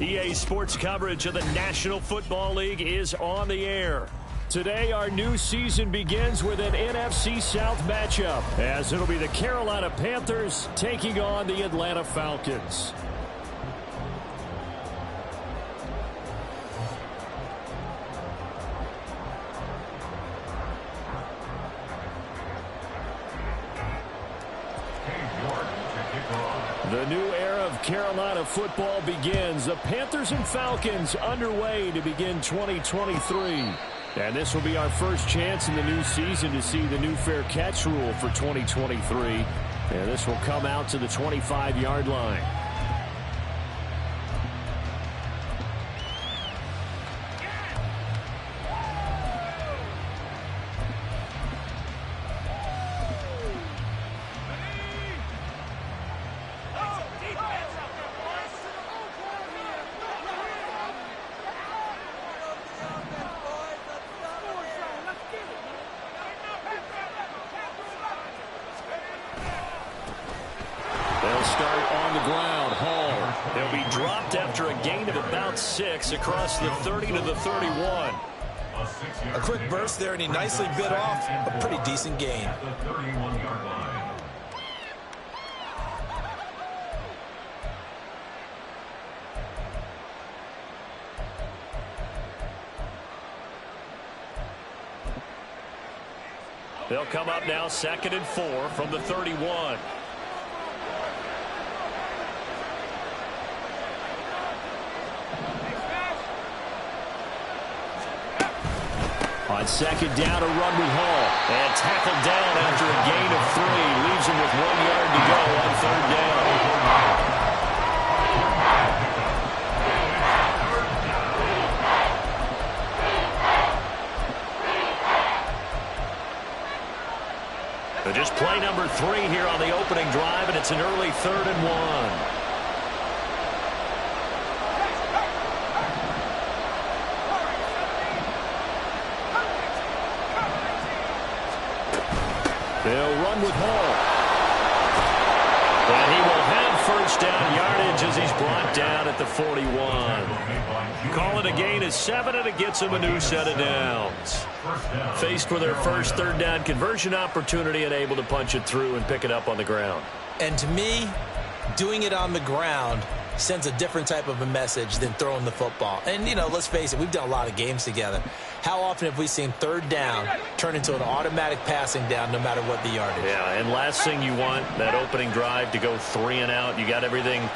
EA Sports coverage of the National Football League is on the air. Today, our new season begins with an NFC South matchup, as it'll be the Carolina Panthers taking on the Atlanta Falcons. The new era of Carolina football begins. The Panthers and Falcons underway to begin 2023. And this will be our first chance in the new season to see the new fair catch rule for 2023. And this will come out to the 25-yard line. They'll start on the ground. Hall. They'll be dropped after a gain of about 6 across the 30 to the 31. A quick burst there, and he nicely bit off a pretty decent gain. They'll come up now 2nd and 4 from the 31. On 2nd down, a run with Hall. And tackled down after a gain of 3. Leaves him with 1 yard to go on 3rd down. So just play number 3 here on the opening drive, and it's an early 3rd and 1. They'll run with Hall. And he will have first down yardage as he's brought down at the 41. Call it a gain of 7, and it gets him a new set of downs. Faced with their first 3rd down conversion opportunity and able to punch it through and pick it up on the ground. And to me, doing it on the ground sends a different type of a message than throwing the football. And, you know, let's face it, we've done a lot of games together. How often have we seen 3rd down turn into an automatic passing down no matter what the yardage? Yeah, and last thing you want, that opening drive to go 3 and out. You got everything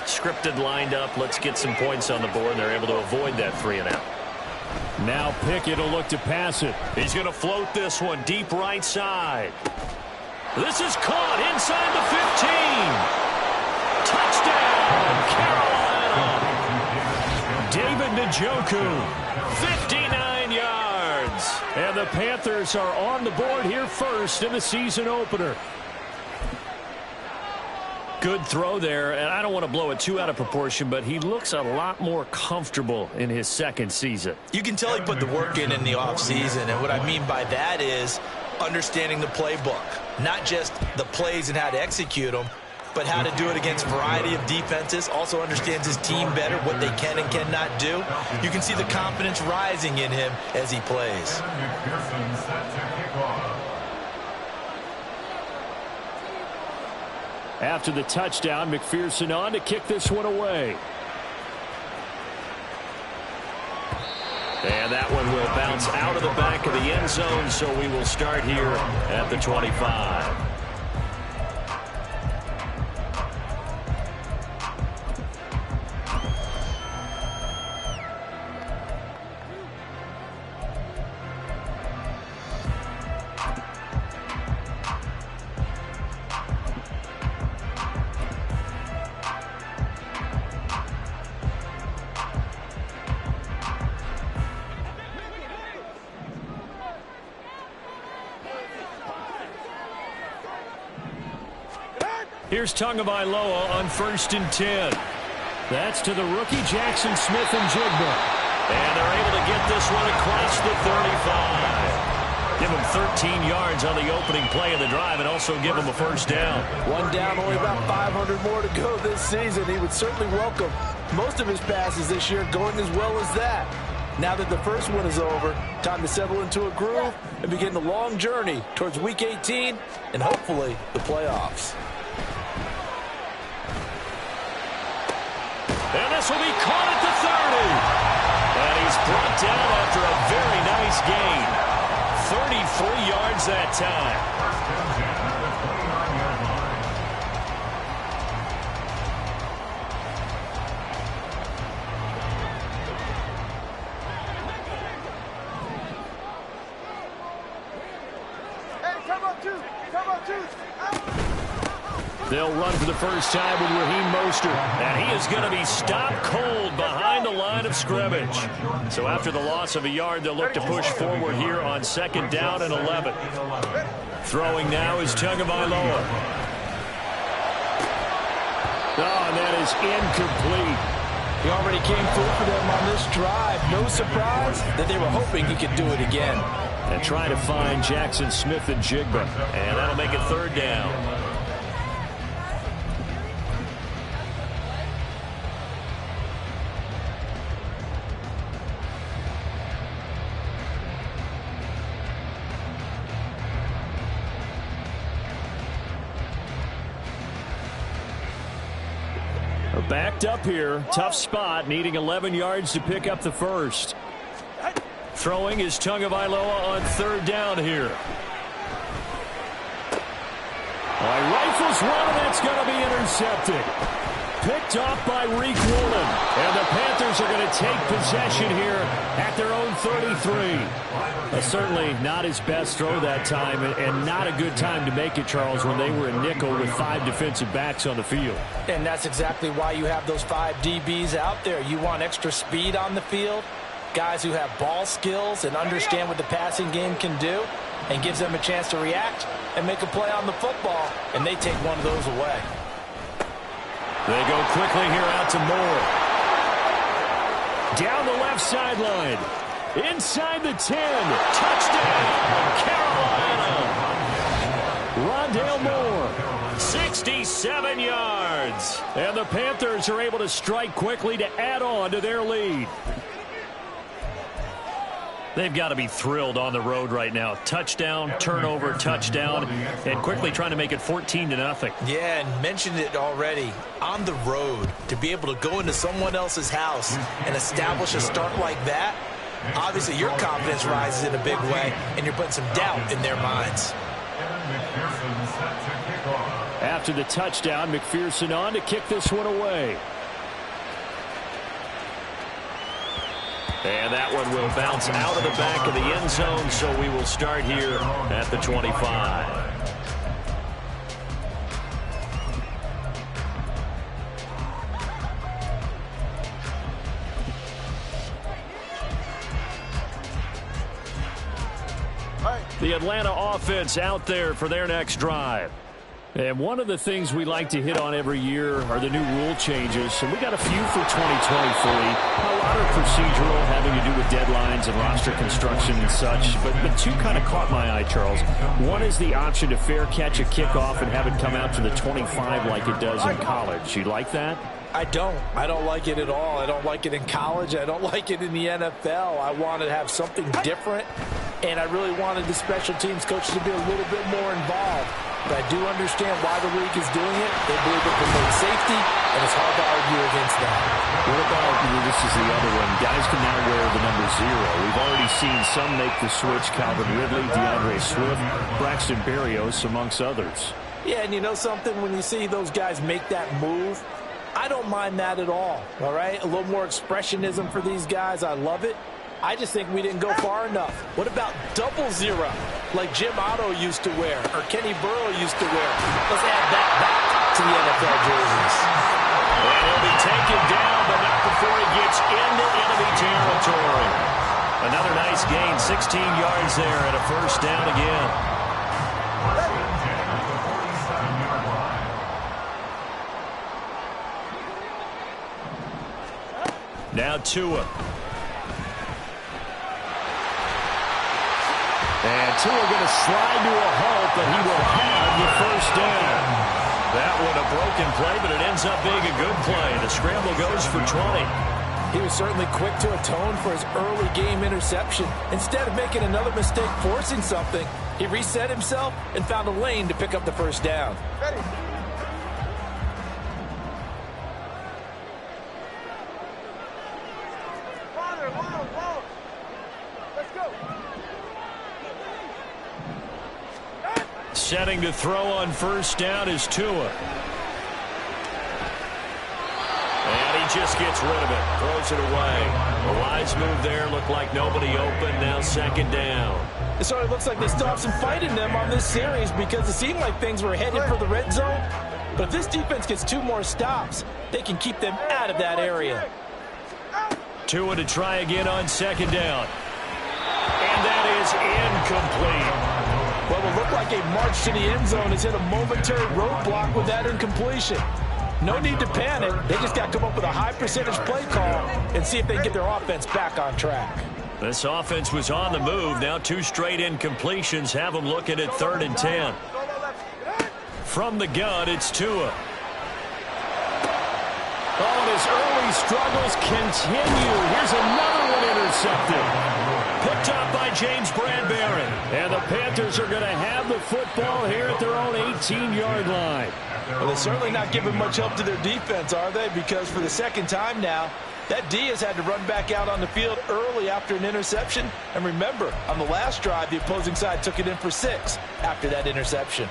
scripted, lined up. Let's get some points on the board, and they're able to avoid that 3 and out. Now Pickett will look to pass it. He's going to float this one deep right side. This is caught inside the 15. Touchdown, Carolina. David Njoku, 59 yards. And the Panthers are on the board here first in the season opener. Good throw there, and I don't want to blow it too out of proportion, but he looks a lot more comfortable in his 2nd season. You can tell he put the work in the offseason, and what I mean by that is understanding the playbook. Not just the plays and how to execute them, but how to do it against a variety of defenses. Also understands his team better, what they can and cannot do. You can see the confidence rising in him as he plays. After the touchdown, McPherson on to kick this one away. And that one will bounce out of the back of the end zone, so we will start here at the 25. Here's Tagovailoa on 1st and 10. That's to the rookie Jackson Smith-Njigba. And they're able to get this one across the 35. Give him 13 yards on the opening play of the drive and also give him a first down. One down, only about 500 more to go this season. He would certainly welcome Most of his passes this year going as well as that. Now that the first one is over, time to settle into a groove and begin the long journey towards Week 18 and hopefully the playoffs. And this will be caught at the 30. And he's brought down after a very nice gain. 33 yards that time. They'll run for the first time with Raheem Mostert. And he is going to be stopped cold behind the line of scrimmage. So after the loss of a yard, they'll look to push forward here on 2nd down and 11. Throwing now is Tagovailoa. Oh, and that is incomplete. He already came through for them on this drive. No surprise that they were hoping he could do it again. And trying to find Jackson Smith and Jigba. And that'll make it 3rd down. Backed up here. Tough spot. Needing 11 yards to pick up the first. Throwing is Tagovailoa on 3rd down here. Rifles one, and that's going to be intercepted. Picked off by Reek Woolen. And the Panthers are going to take possession here at their own 33. Certainly not his best throw that time, and not a good time to make it, Charles, when they were in nickel with 5 defensive backs on the field. And that's exactly why you have those 5 DBs out there. You want extra speed on the field, guys who have ball skills and understand what the passing game can do, and gives them a chance to react and make a play on the football, and they take one of those away. They go quickly here out to Moore. Down the left sideline. Inside the 10. Touchdown, Carolina. Rondale Moore, 67 yards. And the Panthers are able to strike quickly to add on to their lead. They've got to be thrilled on the road right now. Touchdown, turnover, touchdown, and quickly trying to make it 14-0. Yeah, and mentioned it already. On the road, to be able to go into someone else's house and establish a start like that, obviously your confidence rises in a big way, and you're putting some doubt in their minds. After the touchdown, McPherson on to kick this one away. And that one will bounce out of the back of the end zone, so we will start here at the 25. The Atlanta offense out there for their next drive. And one of the things we like to hit on every year are the new rule changes. And we got a few for 2023. A lot are procedural, having to do with deadlines and roster construction and such. But two kind of caught my eye, Charles. One is the option to fair catch a kickoff and have it come out to the 25 like it does in college. You like that? I don't like it at all. I don't like it in college. I don't like it in the NFL. I want to have something different. And I really wanted the special teams coaches to be a little bit more involved. But I do understand why the league is doing it. They believe it promotes safety, and it's hard to argue against that. What about, this is the other one, guys can now wear the number 0. We've already seen some make the switch, Calvin Ridley, DeAndre Swift, Braxton Berrios, amongst others. Yeah, and you know something? When you see those guys make that move, I don't mind that at all right? A little more expressionism for these guys. I love it. I just think we didn't go far enough. What about 0 like Jim Otto used to wear or Kenny Burrow used to wear? Let's add that back to the NFL jerseys. And he'll be taken down, but not before he gets into enemy territory. Another nice gain, 16 yards there and a first down again. Now Tua. And Tua going to slide to a halt, but he will have the first down. That one a broken play, but it ends up being a good play. The scramble goes for 20. He was certainly quick to atone for his early game interception. Instead of making another mistake forcing something, he reset himself and found a lane to pick up the first down. Ready. Whoa. Let's go. Setting to throw on first down is Tua. And he just gets rid of it. Throws it away. A wise move there. Looked like nobody open. Now second down. It sort of looks like they still have some fight in them on this series because it seemed like things were headed for the red zone. But if this defense gets 2 more stops, they can keep them out of that area. Tua to try again on second down. And that is incomplete. What will look like a march to the end zone has hit a momentary roadblock with that incompletion. No need to panic. They just got to come up with a high percentage play call and see if they can get their offense back on track. This offense was on the move. Now 2 straight incompletions have them looking at 3rd and 10. From the gun, it's Tua. Oh, and his early struggles continue. Here's another one intercepted. Picked up by James Bradbury. And the Panthers are going to have the football here at their own 18-yard line. Well, they're certainly not giving much help to their defense, are they? Because for the second time now, that D has had to run back out on the field early after an interception. And remember, on the last drive, the opposing side took it in for 6 after that interception.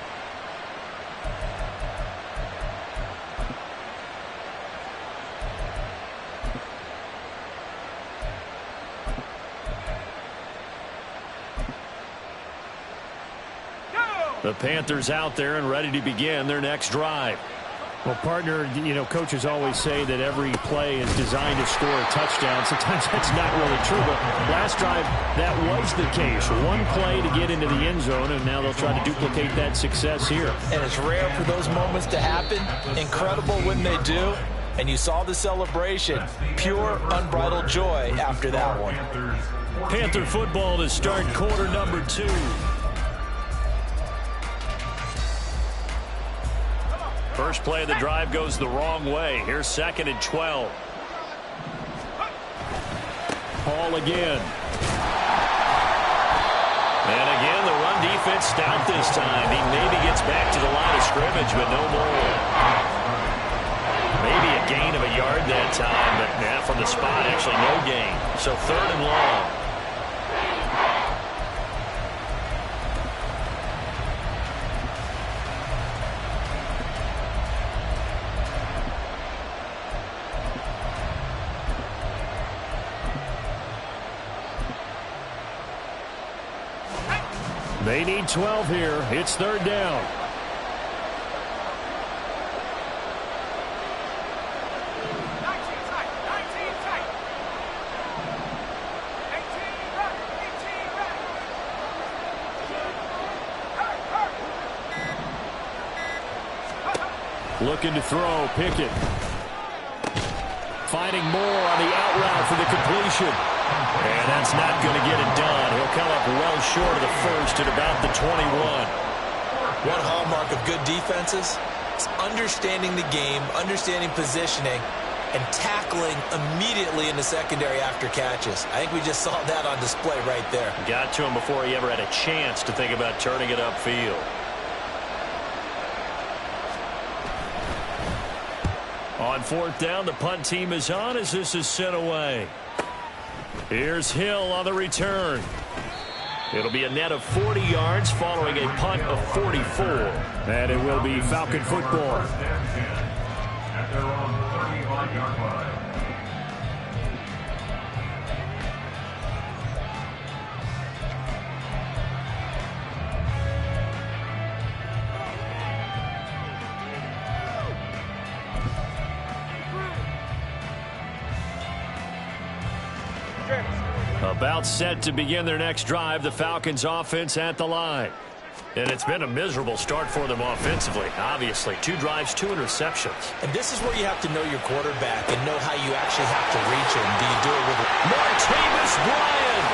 The Panthers out there and ready to begin their next drive. Well, partner, coaches always say that every play is designed to score a touchdown. Sometimes that's not really true, but last drive, that was the case. 1 play to get into the end zone, and now they'll try to duplicate that success here. And it's rare for those moments to happen. Incredible when they do. And you saw the celebration. Pure, unbridled joy after that one. Panther football to start quarter number 2. First play of the drive goes the wrong way. Here's 2nd and 12. Hall again. And again, the run defense stout this time. He maybe gets back to the line of scrimmage, but no more. Maybe a gain of a yard that time, but from the spot, actually no gain. So 3rd and long. They need 12 here. It's 3rd down. Looking to throw. Pickett. Finding more on the out route for the completion. And that's not going to get it done. He'll come up well short of the first at about the 21. One hallmark of good defenses is understanding the game, understanding positioning, and tackling immediately in the secondary after catches. I think we just saw that on display right there. Got to him before he ever had a chance to think about turning it upfield. On 4th down, the punt team is on as this is sent away. Here's Hill on the return. It'll be a net of 40 yards following a punt of 44. And it will be Falcon football. At their own 35-yard line. About set to begin their next drive, the Falcons offense at the line. And it's been a miserable start for them offensively. Obviously, 2 drives, 2 interceptions. And this is where you have to know your quarterback and know how you actually have to reach him. Do you do it with Martavis Bryant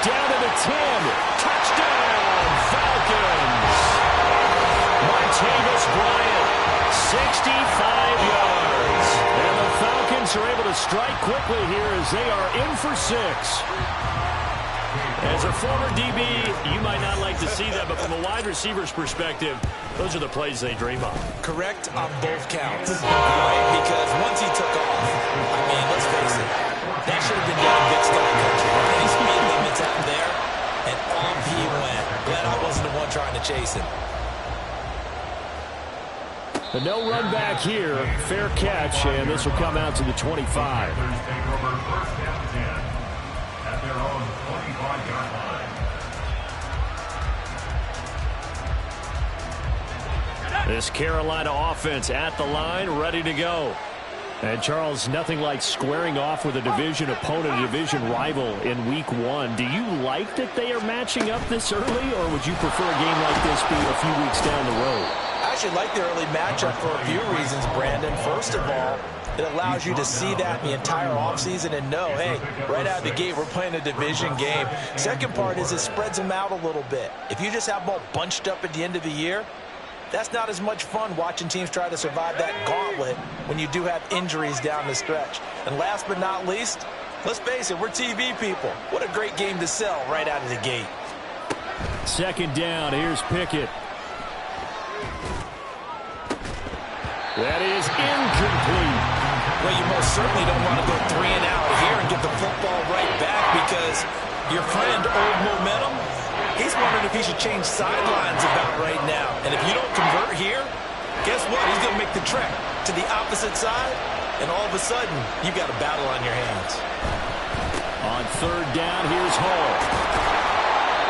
down to the 10. Touchdown, Falcons. Martavis Bryant 65 yards. And the Falcons are able to strike quickly here as they are in for 6. As a former DB, you might not like to see that, but from a wide receiver's perspective, those are the plays they dream of. Correct on both counts, right? Because once he took off, I mean, let's face it, that should have been down Big Sky Country. Any speed limits out there, and off he went. Glad I wasn't the one trying to chase him. The no run back here, fair catch, and this will come out to the 25. At their own 25-yard line. This Carolina offense at the line, ready to go. And, Charles, nothing like squaring off with a division opponent, a division rival in Week 1. Do you like that they are matching up this early, or would you prefer a game like this be a few weeks down the road? I actually like the early matchup for a few reasons, Brandon. First of all, it allows you to see that the entire offseason and know, hey, right out of the gate, we're playing a division game. Second part is it spreads them out a little bit. If you just have them all bunched up at the end of the year, that's not as much fun watching teams try to survive that gauntlet when you do have injuries down the stretch. And last but not least, let's face it, we're TV people. What a great game to sell right out of the gate. Second down, here's Pickett. That is incomplete. Well, you most certainly don't want to go 3 and out here and get the football right back because your friend, Old Momentum, he's wondering if he should change sidelines about right now. And if you don't convert here, guess what? He's going to make the trek to the opposite side, and all of a sudden, you got a battle on your hands. On third down, here's Hall.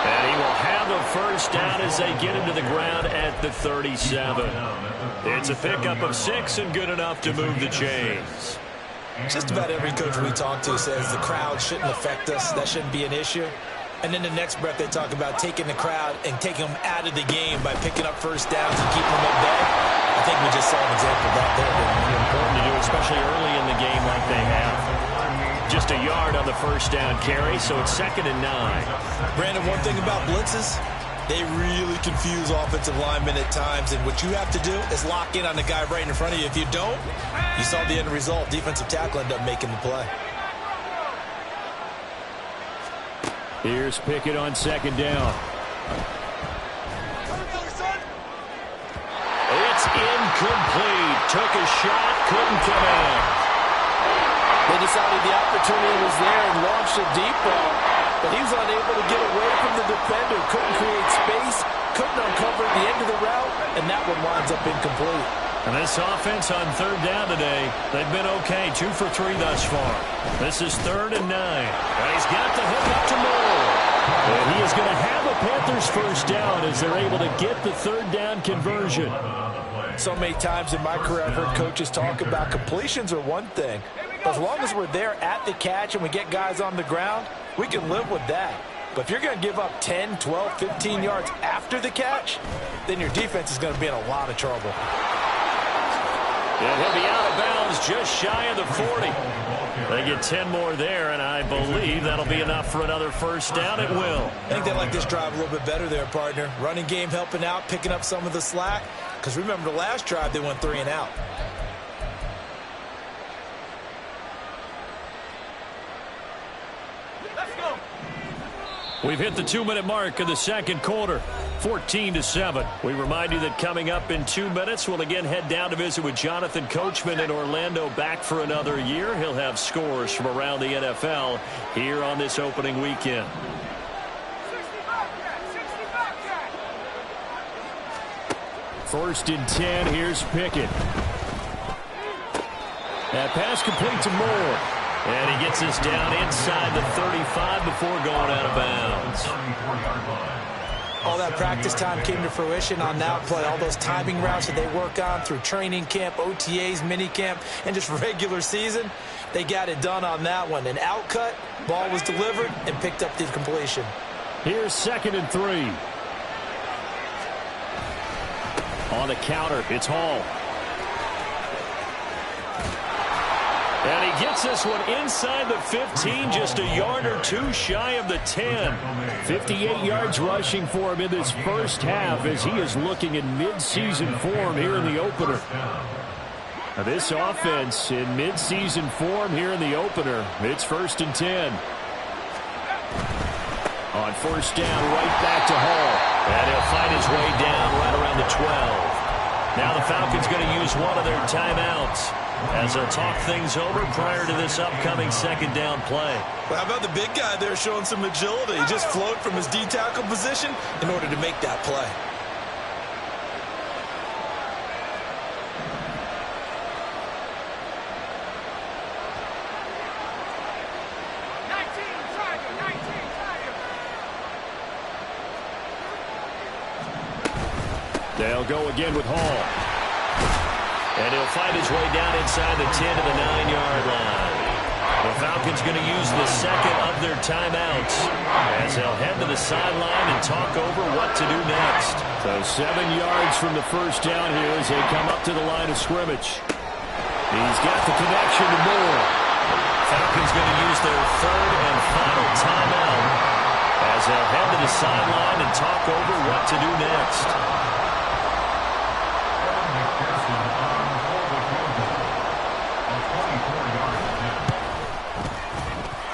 And he will have a first down as they get into the ground at the 37. It's a pickup of 6 and good enough to move the chains. Just about every coach we talk to says the crowd shouldn't affect us. That shouldn't be an issue. And then the next breath they talk about taking the crowd and taking them out of the game by picking up first downs and keeping them at bay. I think we just saw an example of that there. Important to do, especially early in the game like they have. Just a yard on the first down carry, so it's 2nd and 9. Brandon, one thing about blitzes, they really confuse offensive linemen at times, and what you have to do is lock in on the guy right in front of you. If you don't, you saw the end result. Defensive tackle ended up making the play. Here's Pickett on 2nd down. It's incomplete. Took a shot, couldn't connect. They decided the opportunity was there and launched a deep ball, but he was unable to get away from the defender. Couldn't create space, couldn't uncover the end of the route, and that one winds up incomplete. And this offense on third down today, they've been okay. 2 for 3 thus far. This is 3rd and 9. And he's got the hook up to Moore. And he is going to have a Panthers first down as they're able to get the third down conversion. So many times in my career I've heard coaches talk about completions are one thing. As long as we're there at the catch and we get guys on the ground, we can live with that. But if you're going to give up 10, 12, 15 yards after the catch, then your defense is going to be in a lot of trouble. And he'll be out of bounds just shy of the 40. They get 10 more there, and I believe that'll be enough for another first down. It will. I think they like this drive a little bit better there, partner. Running game helping out, picking up some of the slack. Because remember the last drive, they went 3 and out. We've hit the 2-minute mark of the second quarter, 14-7. We remind you that coming up in 2 minutes, we'll again head down to visit with Jonathan Coachman in Orlando, back for another year. He'll have scores from around the NFL here on this opening weekend. First and 10, here's Pickett. That pass complete to Moore. And he gets us down inside the 35 before going out of bounds. All that practice time came to fruition on that play. All those timing routes that they work on through training camp, OTAs, minicamp, and just regular season, they got it done on that one. An out cut, ball was delivered, and picked up the completion. Here's 2nd and 3. On the counter, it's Hall. And he gets this one inside the 15, just a yard or two shy of the 10. 58 yards rushing for him in this first half as he is looking in mid-season form here in the opener. Now this offense in mid-season form here in the opener. It's 1st and 10. On first down, right back to Hall. And he'll find his way down right around the 12. Now the Falcons going to use one of their timeouts as they'll talk things over prior to this upcoming second down play. Well, how about the big guy there showing some agility? He just floated from his D-tackle position in order to make that play. They'll go again with Hall. And he'll find his way down inside the 10 to the 9-yard line. The Falcons going to use the second of their timeouts as they'll head to the sideline and talk over what to do next. So 7 yards from the first down here as they come up to the line of scrimmage. He's got the connection to Moore. Falcons going to use their third and final timeout as they'll head to the sideline and talk over what to do next.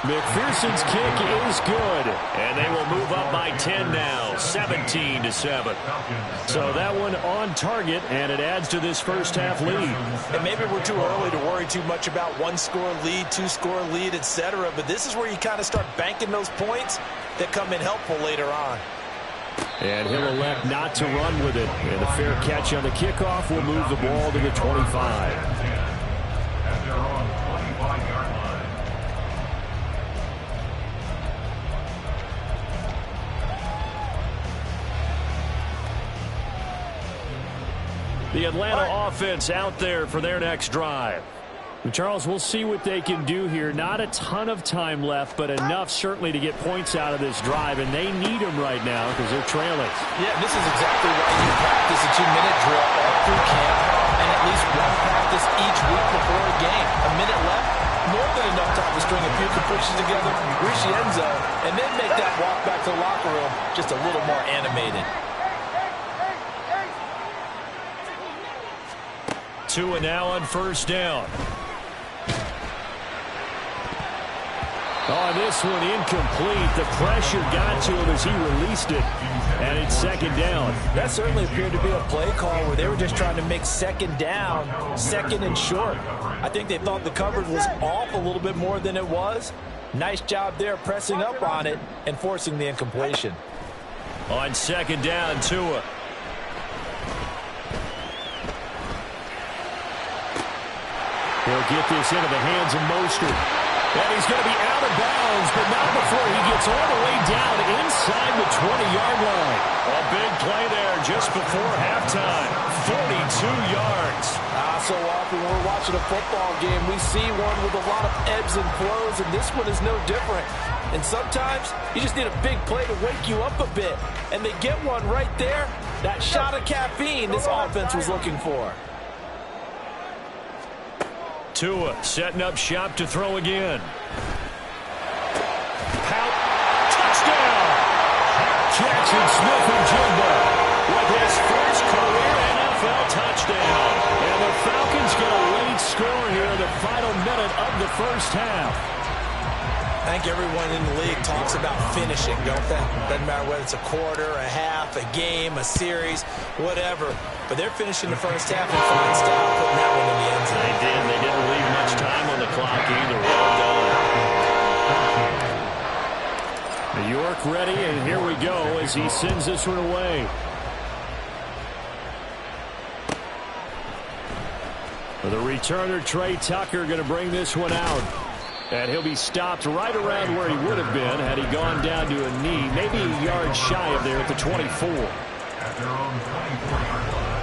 McPherson's kick is good, and they will move up by 10 now, 17-7. So that one on target, and it adds to this first half lead. And maybe we're too early to worry too much about 1-score lead, 2-score lead, etc. But this is where you kind of start banking those points that come in helpful later on. And he'll elect not to run with it. And a fair catch on the kickoff will move the ball to the 25. At their own 25-yard line. The Atlanta offense out there for their next drive. And Charles, we'll see what they can do here. Not a ton of time left, but enough certainly to get points out of this drive, and they need them right now because they're trailing. Yeah, this is exactly why you practice a 2-minute drill all through camp and at least one practice each week before a game. A minute left, more than enough time to string a few pushes together, reach the end zone, and then make that walk back to the locker room just a little more animated. Tua now on first down. Oh, this one incomplete. The pressure got to him as he released it, and it's second down. That certainly appeared to be a play call where they were just trying to make second down, second and short. I think they thought the coverage was off a little bit more than it was. Nice job there pressing up on it and forcing the incompletion. On second down, Tua. He'll get this into the hands of Mostert. And he's going to be out of bounds, but not before he gets all the way down inside the 20-yard line. A big play there just before halftime. 42 yards. So often when we're watching a football game, we see one with a lot of ebbs and flows, and this one is no different. And sometimes you just need a big play to wake you up a bit. And they get one right there. That shot of caffeine this offense was looking for. Tua setting up shop to throw again. Touchdown! Jackson Smith-Njigba with his first career NFL touchdown. And the Falcons get a late score here in the final minute of the first half. I think everyone in the league talks about finishing, don't they? Doesn't matter whether it's a quarter, a half, a game, a series, whatever. But they're finishing the first half in fine style, putting that one in the end zone. They did. They didn't leave much time on the clock either. Well done. New York ready, and here we go as he sends this one away. The returner, Trey Tucker, going to bring this one out. And he'll be stopped right around where he would have been had he gone down to a knee, maybe a yard shy of there at the 24. At their own 24-yard line.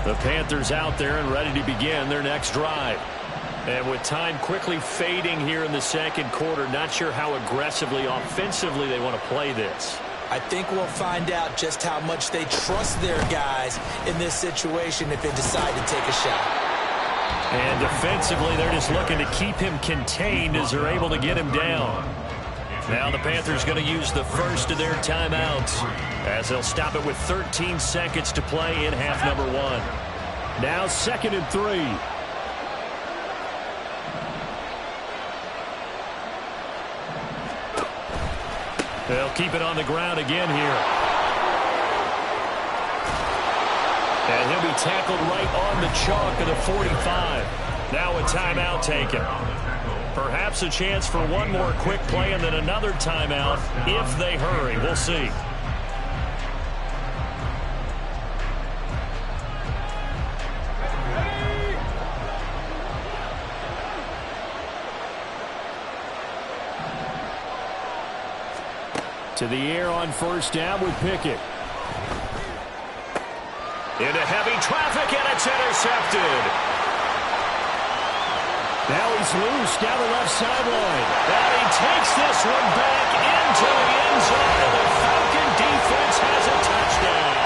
The Panthers out there and ready to begin their next drive. And with time quickly fading here in the second quarter, not sure how aggressively, offensively they want to play this. I think we'll find out just how much they trust their guys in this situation if they decide to take a shot. And defensively, they're just looking to keep him contained as they're able to get him down. Now the Panthers going to use the first of their timeouts as they'll stop it with 13 seconds to play in half number 1. Now 2nd and 3. They'll keep it on the ground again here. And he'll be tackled right on the chalk of the 45. Now a timeout taken. Perhaps a chance for one more quick play and then another timeout if they hurry. We'll see. To the air on first down with Pickett. Into heavy traffic, and it's intercepted. Now he's loose down the left sideline. And he takes this one back into the end zone, and the Falcon defense has a touchdown.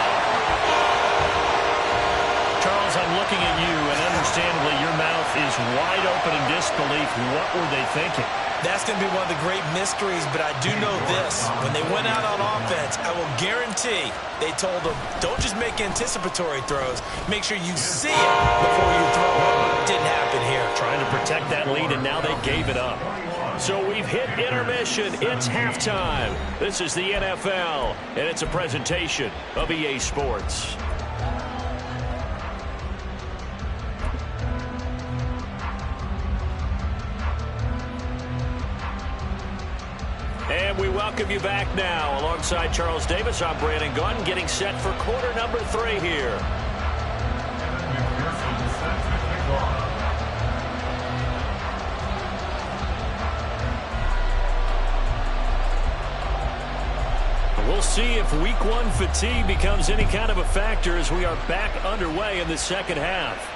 Charles, I'm looking at you, and understandably your mouth is wide open in disbelief. What were they thinking? That's going to be one of the great mysteries, but I do know this. When they went out on offense, I will guarantee they told them, don't just make anticipatory throws. Make sure you see it before you throw it. Didn't happen here. Trying to protect that lead, and now they gave it up. So we've hit intermission. It's halftime. This is the NFL, and it's a presentation of EA Sports. And we welcome you back now. Alongside Charles Davis, I'm Brandon Gunn, getting set for quarter number 3 here. We'll see if week 1 fatigue becomes any kind of a factor as we are back underway in the second half.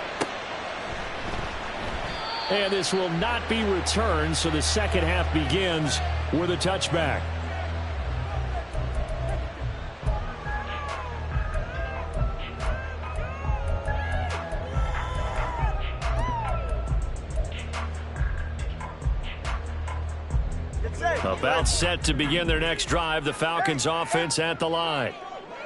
And this will not be returned, so the second half begins with a touchback. About set to begin their next drive, the Falcons offense at the line.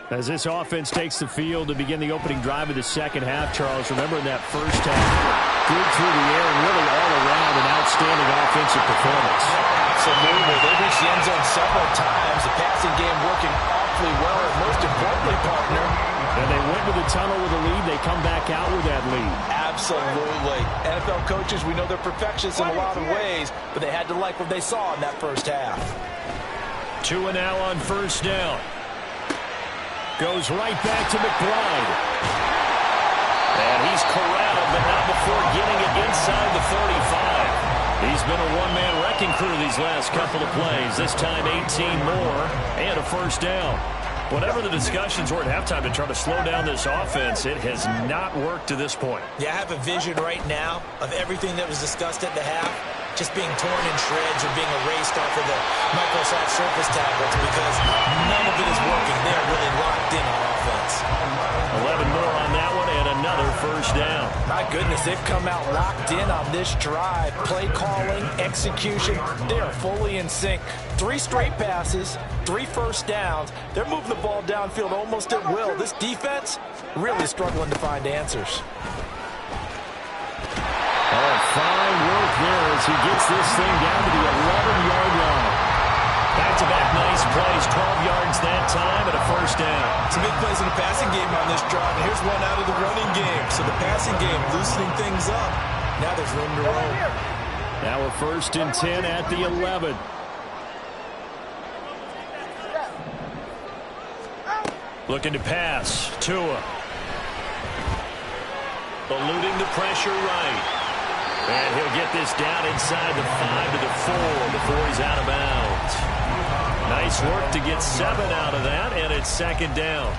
As this offense takes the field to begin the opening drive of the second half, Charles, remember in that first half, good through the air and really all around an outstanding offensive performance. Absolutely. They reached the end zone several times. The passing game working awfully well. And most importantly, partner, and they went to the tunnel with a lead. They come back out with that lead. Absolutely. NFL coaches, we know they're perfectionists in a lot of ways, but they had to like what they saw in that first half. 2 and now on first down. Goes right back to McBride. And he's corralled, but not before getting it inside the 35. He's been a one-man wrecking crew these last couple of plays. This time 18 more and a first down. Whatever the discussions were at halftime to try to slow down this offense, it has not worked to this point. Yeah, I have a vision right now of everything that was discussed at the half just being torn in shreds or being erased off of the Microsoft Surface tablets because none of it is working. They're really locked in on offense. 11 more on that one and another first down. My goodness, they've come out locked in on this drive. Play calling, execution, they are fully in sync. 3 straight passes, 3 first downs. They're moving the ball downfield almost at will. This defense really struggling to find answers. Oh, fine work there as he gets this thing down to the 11-yard line. Back-to-back nice plays, 12 yards that time and a first down. Some big plays in the passing game on this drive, and here's one out of the running game. So the passing game loosening things up. Now there's room to roam. Now a 1st and 10 at the 11. Looking to pass. Tua. Eluding the pressure right. And he'll get this down inside the 5 to the 4 before he's out of bounds. Nice work to get 7 out of that, and it's 2nd down.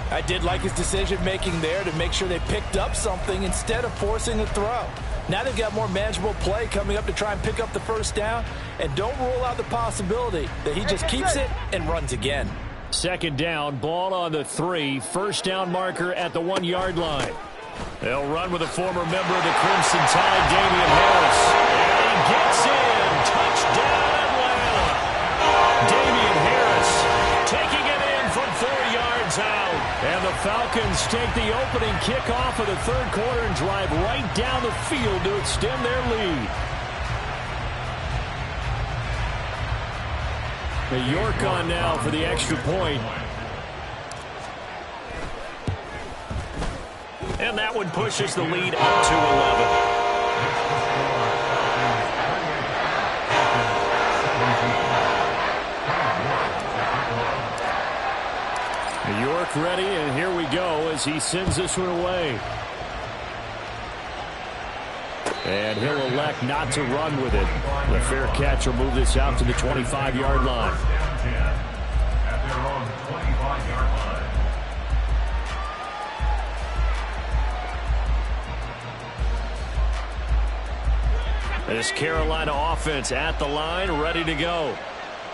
I did like his decision-making there to make sure they picked up something instead of forcing a throw. Now they've got more manageable play coming up to try and pick up the first down, and don't rule out the possibility that he just keeps it and runs again. Second down, ball on the 3. First down marker at the 1-yard line. They'll run with a former member of the Crimson Tide, Damian Harris. And he gets in. Touchdown, Atlanta. Damian Harris taking it in from 4 yards out. And the Falcons take the opening kickoff of the third quarter and drive right down the field to extend their lead. York on now for the extra point. And that one pushes the lead up to 11. York ready, and here we go as he sends this one away. And he'll elect not to run with it. The fair catch will move this out to the 25-yard line. At their own 25-yard line. This Carolina offense at the line, ready to go.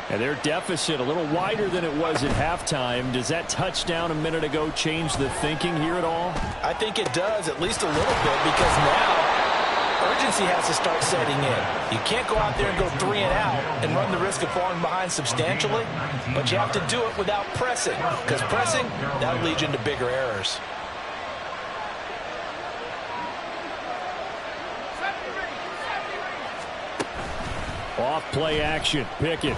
And their deficit a little wider than it was at halftime. Does that touchdown a minute ago change the thinking here at all? I think it does, at least a little bit, because now urgency has to start setting in. You can't go out there and go 3 and out and run the risk of falling behind substantially, but you have to do it without pressing, because pressing, that'll lead you into bigger errors. Off play action, Pickett.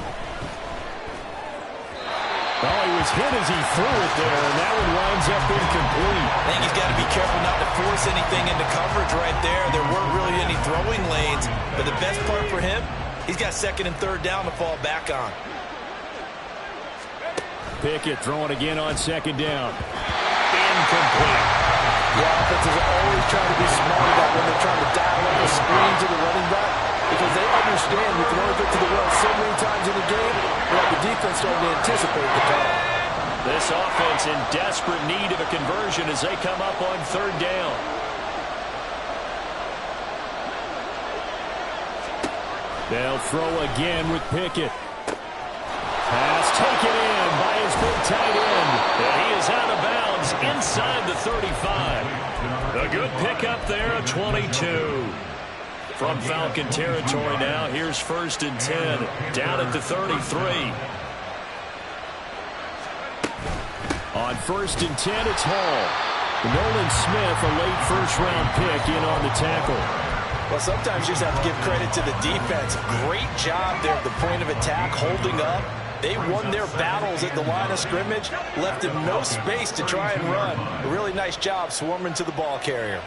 Oh, he was hit as he threw it there, and that one winds up incomplete. I think he's got to be careful not to force anything into coverage right there. There weren't really any throwing lanes, but the best part for him, he's got second and third down to fall back on. Pickett throwing again on second down. Incomplete. The offenses are always trying to be smart about when they're trying to dial up a screen to the running back, because they understand you can only get to the well so many times in the game without the defense starting to anticipate the call. This offense in desperate need of a conversion as they come up on third down. They'll throw again with Pickett. Pass taken in by his big tight end. And he is out of bounds inside the 35. A good pickup there, a 22. From Falcon territory now, here's 1st and 10. Down at the 33. On 1st and 10, it's Hall. Nolan Smith, a late first-round pick, in on the tackle. Well, sometimes you just have to give credit to the defense. Great job there at the point of attack, holding up. They won their battles at the line of scrimmage, left him no space to try and run. A really nice job swarming to the ball carrier.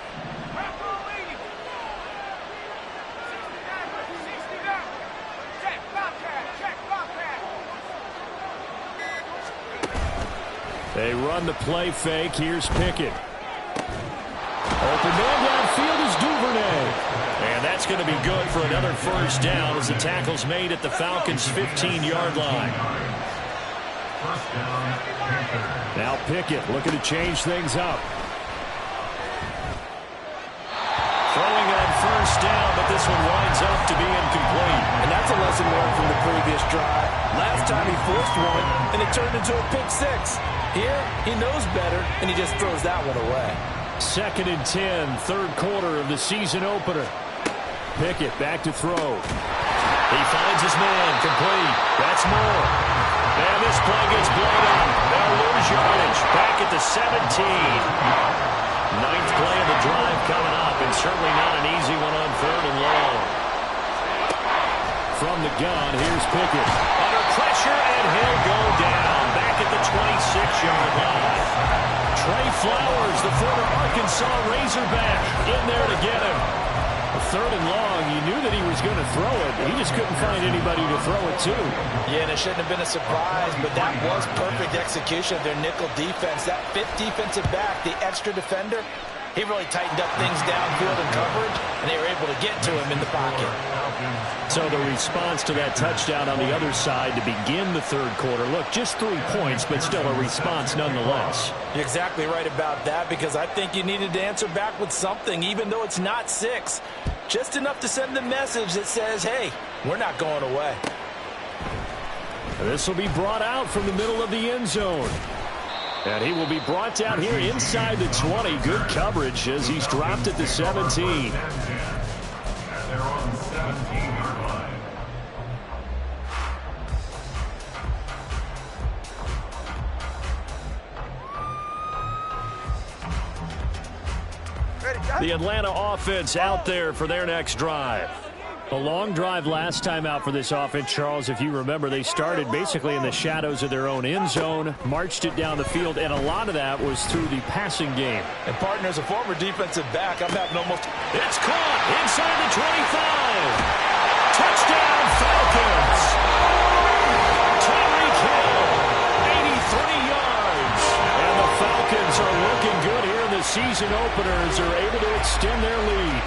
They run the play fake. Here's Pickett. Open man downfield is Duvernay. And that's going to be good for another first down as the tackle's made at the Falcons' 15-yard line. Now Pickett looking to change things up. Throwing on first down, but this one winds up to be incomplete. And that's a lesson learned from the previous drive. Last time he forced one, and it turned into a pick six. Here, he knows better, and he just throws that one away. 2nd and 10, third quarter of the season opener. Pickett back to throw. He finds his man, complete. That's Moore. And this play gets blown up. They'll lose yardage. Back at the 17. 9th play of the drive coming up, and certainly not an easy one on 3rd and long. From the gun, here's Pickett. Under pressure, and he'll go down. Back at the 26-yard line. Trey Flowers, the former Arkansas Razorback, in there to get him. 3rd and long, you knew that he was going to throw it. He just couldn't find anybody to throw it to. Yeah, and it shouldn't have been a surprise, but that was perfect execution of their nickel defense. That 5th defensive back, the extra defender, he really tightened up things downfield in coverage, and they were able to get to him in the pocket. So the response to that touchdown on the other side to begin the third quarter. Look, just 3 points, but still a response nonetheless. You're exactly right about that, because I think you needed to answer back with something, even though it's not 6. Just enough to send the message that says, hey, we're not going away. This will be brought out from the middle of the end zone. And he will be brought down here inside the 20. Good coverage as he's dropped at the 17. And they're on the 17-yard line. The Atlanta offense out there for their next drive. A long drive last time out for this offense, Charles. If you remember, they started basically in the shadows of their own end zone, marched it down the field, and a lot of that was through the passing game. And, partner, as a former defensive back, I'm having almost... It's caught inside the 25. Touchdown, Falcons. Tyreek Hill, 83 yards. And the Falcons are looking good here in the season openers, are able to extend their lead.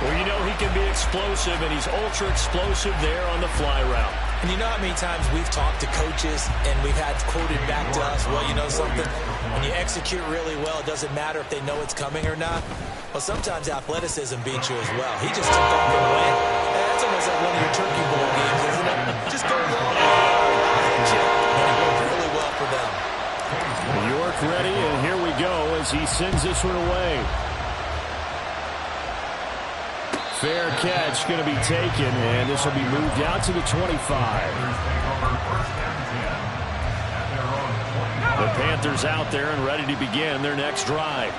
Well, you know he can be explosive, and he's ultra-explosive there on the fly route. And you know how many times we've talked to coaches and we've had quoted back to us, well, you know something? When you execute really well, it doesn't matter if they know it's coming or not. Well, sometimes athleticism beats you as well. He just took off and went. That's almost like one of your Turkey Bowl games, isn't it? Just goes on. And it worked really well for them. York ready, and here we go as he sends this one away. Fair catch going to be taken, and this will be moved out to the 25. The Panthers out there and ready to begin their next drive.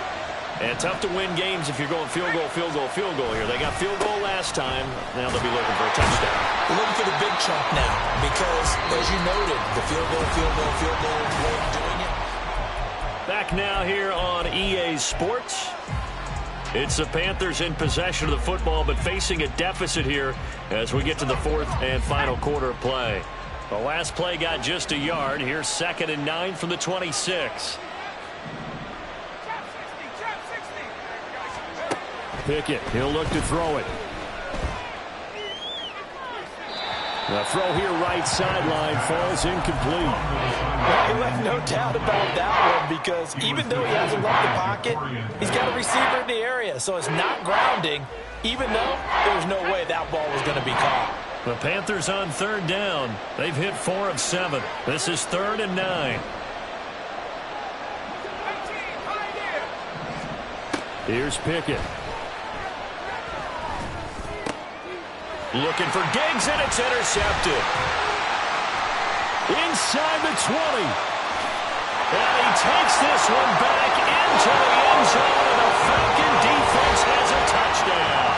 And tough to win games if you're going field goal, field goal, field goal here. They got field goal last time. Now they'll be looking for a touchdown. We're looking for the big chunk now because, as you noted, the field goal way of doing it. Back now here on EA Sports. It's the Panthers in possession of the football, but facing a deficit here as we get to the fourth and final quarter of play. The last play got just a yard. Here's 2nd and 9 from the 26. Pickett, he'll look to throw it. The throw here right sideline falls incomplete. Well, left no doubt about that one because even though he hasn't left the pocket, he's got a receiver in the area, so it's not grounding, even though there's no way that ball was going to be caught. The Panthers on 3rd down. They've hit 4 of 7. This is 3rd and 9. Here's Pickett. Looking for Diggs, and it's intercepted. Inside the 20. And he takes this one back into the end zone, and the Falcon defense has a touchdown.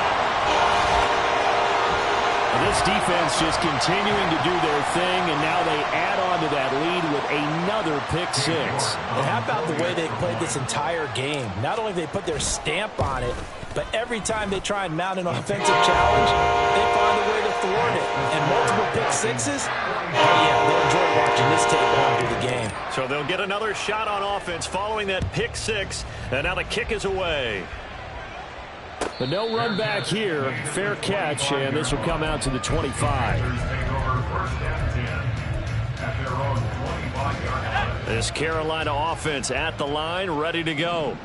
This defense just continuing to do their thing, and now they add on to that lead with another pick six. And how about the way they played this entire game? Not only they put their stamp on it, but every time they try and mount an offensive challenge, they find a way to thwart it. And multiple pick sixes, yeah, they'll enjoy watching this tape on through the game. So they'll get another shot on offense following that pick six, and now the kick is away. But no run back here. Fair catch, and this will come out to the 25. This Carolina offense at the line, ready to go.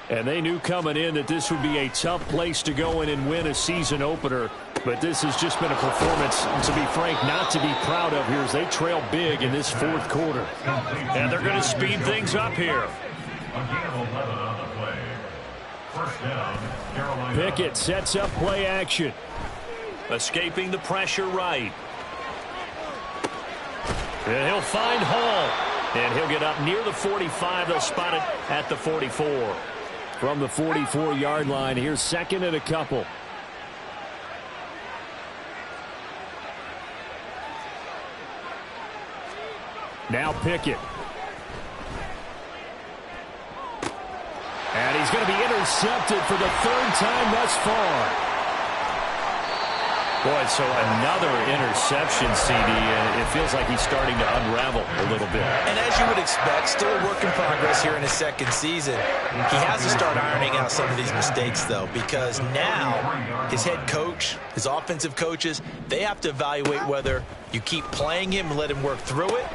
And they knew coming in that this would be a tough place to go in and win a season opener. But this has just been a performance, to be frank, not to be proud of here as they trail big in this fourth quarter. And they're going to speed things up here. Pickett sets up play action. Escaping the pressure right. And he'll find Hall. And he'll get up near the 45. They'll spot it at the 44. From the 44-yard line, here's 2nd and a couple. Now Pickett. And he's going to be intercepted for the 3rd time thus far. Boy, so another interception, CD, and it feels like he's starting to unravel a little bit. And as you would expect, still a work in progress here in his 2nd season. He has to start ironing out some of these mistakes, though, because now his head coach, his offensive coaches, they have to evaluate whether you keep playing him and let him work through it,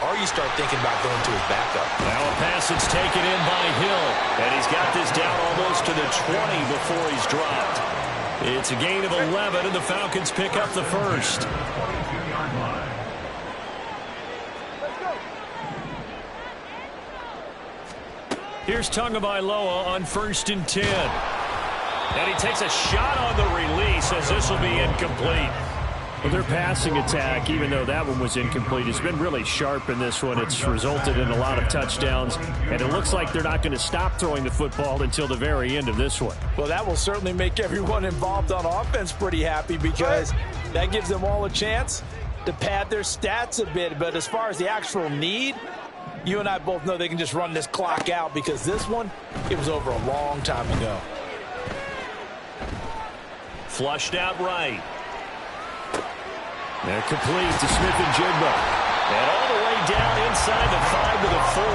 or you start thinking about going to his backup. Now a pass that's taken in by Hill, and he's got this down almost to the 20 before he's dropped. It's a gain of 11, and the Falcons pick up the first. Here's Tagovailoa on 1st and 10. And he takes a shot on the release as this will be incomplete. Well, their passing attack, even though that one was incomplete, has been really sharp in this one. It's resulted in a lot of touchdowns, and it looks like they're not going to stop throwing the football until the very end of this one. Well, that will certainly make everyone involved on offense pretty happy because that gives them all a chance to pad their stats a bit. But as far as the actual need, you and I both know they can just run this clock out because this one, it was over a long time ago. Flushed out right. They're complete to Smith and Jigba. And all the way down inside the 5 to the 4.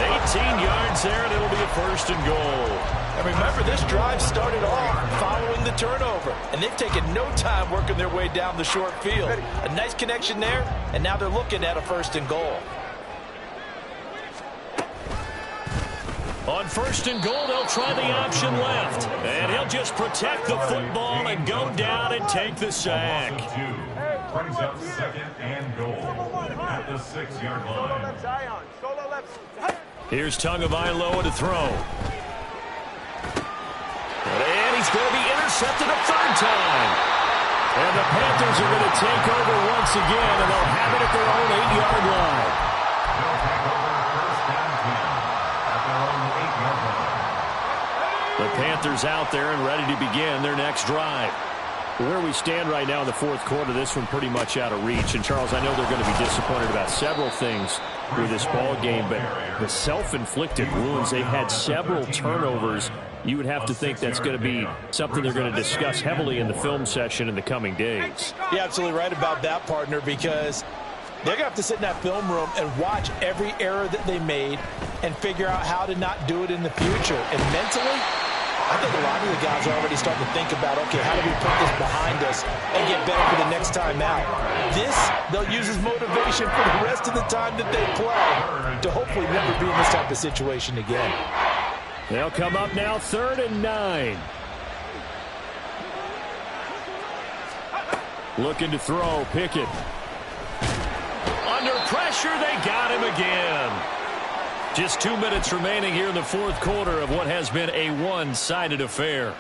18 yards there, and it'll be a 1st and goal. And remember, this drive started off following the turnover. And they've taken no time working their way down the short field. A nice connection there, and now they're looking at a 1st and goal. On 1st and goal, they'll try the option left. And he'll just protect the football and go down and take the sack. Brings up 2nd and goal at the 6-yard line. Here's Tagovailoa to throw. And he's going to be intercepted a 3rd time. And the Panthers are going to take over once again, and they'll have it at their own 8-yard line. They'll take over 1st and 10 at their own 8-yard line. The Panthers out there and ready to begin their next drive. Where we stand right now in the 4th quarter, this one pretty much out of reach. And, Charles, I know they're going to be disappointed about several things with this ball game, but the self-inflicted wounds, they've had several turnovers. You would have to think that's going to be something they're going to discuss heavily in the film session in the coming days. You're absolutely right about that, partner, because they're going to have to sit in that film room and watch every error that they made and figure out how to not do it in the future. And mentally, I think a lot of the guys are already starting to think about, okay, how do we put this behind us and get better for the next time out? This, they'll use as motivation for the rest of the time that they play to hopefully never be in this type of situation again. They'll come up now 3rd and 9. Looking to throw, Pickett. Under pressure, they got him again. Just 2 minutes remaining here in the 4th quarter of what has been a one-sided affair.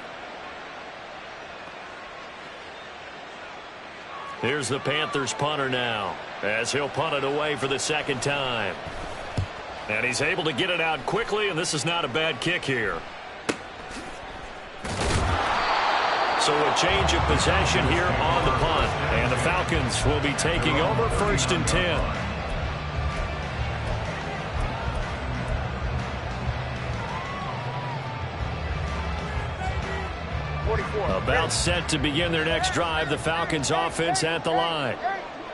Here's the Panthers punter now, as he'll punt it away for the 2nd time. And he's able to get it out quickly, and this is not a bad kick here. So a change of possession here on the punt. And the Falcons will be taking over 1st and 10. About set to begin their next drive. The Falcons offense at the line.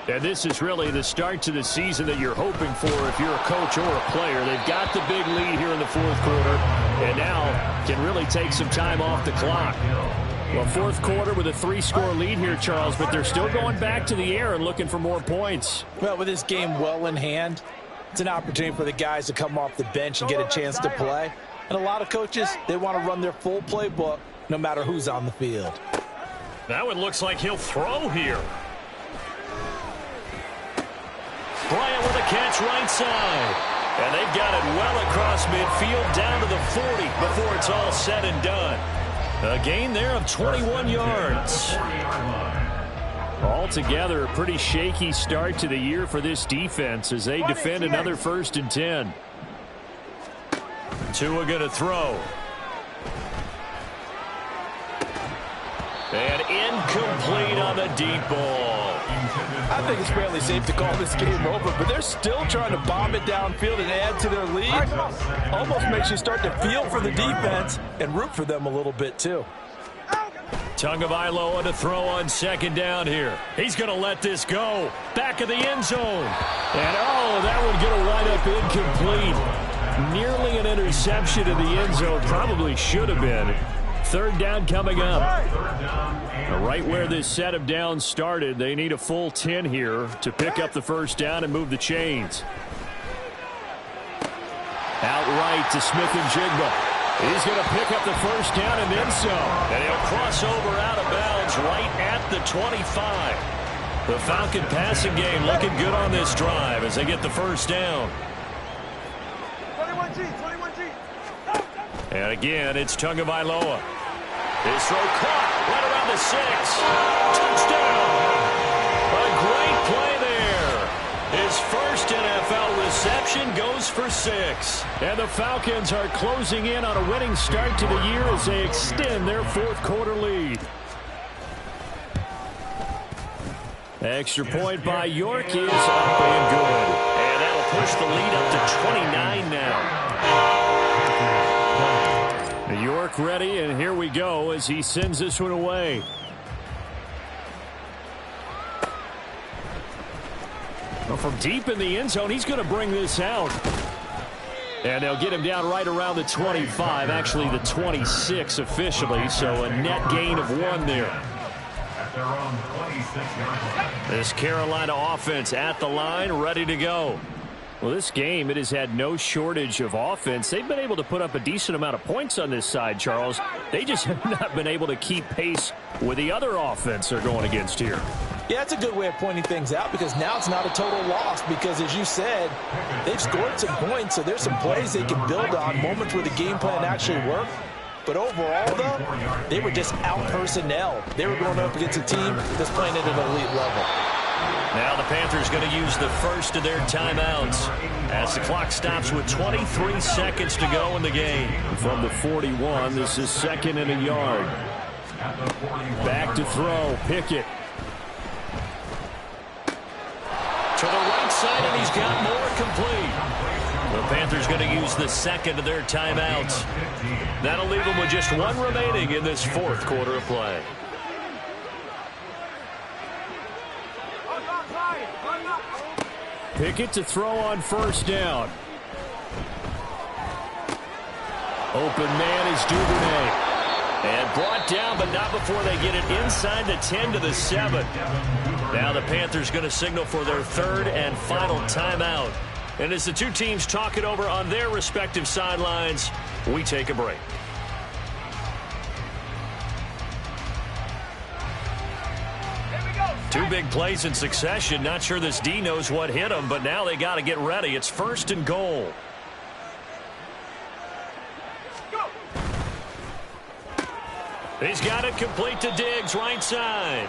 And this is really the start to the season that you're hoping for if you're a coach or a player. They've got the big lead here in the 4th quarter and now can really take some time off the clock. Well, 4th quarter with a 3-score lead here, Charles, but they're still going back to the air and looking for more points. Well, with this game well in hand, it's an opportunity for the guys to come off the bench and get a chance to play. And a lot of coaches, they want to run their full playbook no matter who's on the field. That one looks like he'll throw here. Bryant with a catch right side. And they've got it well across midfield down to the 40 before it's all said and done. A gain there of 21 yards. Altogether, a pretty shaky start to the year for this defense as they defend another 1st and 10. Tua going to throw. And incomplete on the deep ball. I think it's fairly safe to call this game over, but they're still trying to bomb it downfield and add to their lead. Almost makes you start to feel for the defense and root for them a little bit, too. Tagovailoa to throw on 2nd down here. He's going to let this go. Back of the end zone. And, oh, that one going to wind up incomplete. Nearly an interception in the end zone. Probably should have been. 3rd down coming up. Right where this set of downs started, they need a full 10 here to pick up the 1st down and move the chains. Outright to Smith and Jigba. He's going to pick up the 1st down and then some. And he'll cross over out of bounds right at the 25. The Falcon passing game looking good on this drive as they get the 1st down. 21G, 21G. And again, it's Tagovailoa. His throw caught right around the 6. Touchdown! A great play there. His first NFL reception goes for 6. And the Falcons are closing in on a winning start to the year as they extend their fourth-quarter lead. Extra point by York is up and good. And that'll push the lead up to 29 now. York ready, and here we go as he sends this one away. Well, from deep in the end zone, he's going to bring this out. And they'll get him down right around the 25, actually the 26 officially, so a net gain of 1 there. This Carolina offense at the line, ready to go. Well, this game, it has had no shortage of offense. They've been able to put up a decent amount of points on this side, Charles. They just have not been able to keep pace with the other offense they're going against here. Yeah, it's a good way of pointing things out because now it's not a total loss because, as you said, they've scored some points, so there's some plays they can build on, moments where the game plan actually worked. But overall, though, they were just out-personnel. They were going up against a team that's playing at an elite level. Now the Panthers going to use the first of their timeouts as the clock stops with 23 seconds to go in the game. From the 41, this is 2nd and a yard. Back to throw, Pickett. To the right side, and he's got more complete. The Panthers going to use the second of their timeouts. That'll leave them with just 1 remaining in this fourth quarter of play. Pickett to throw on first down. Open man is Duvernay. And brought down, but not before they get it inside the 10 to the 7. Now the Panthers going to signal for their third and final timeout. And as the two teams talk it over on their respective sidelines, we take a break. Two big plays in succession. Not sure this D knows what hit him, but now they got to get ready. It's 1st and goal. He's got it complete to Diggs, right side.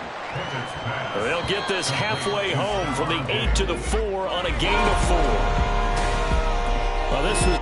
They'll get this halfway home from the 8 to the 4 on a gain of 4. Well, this was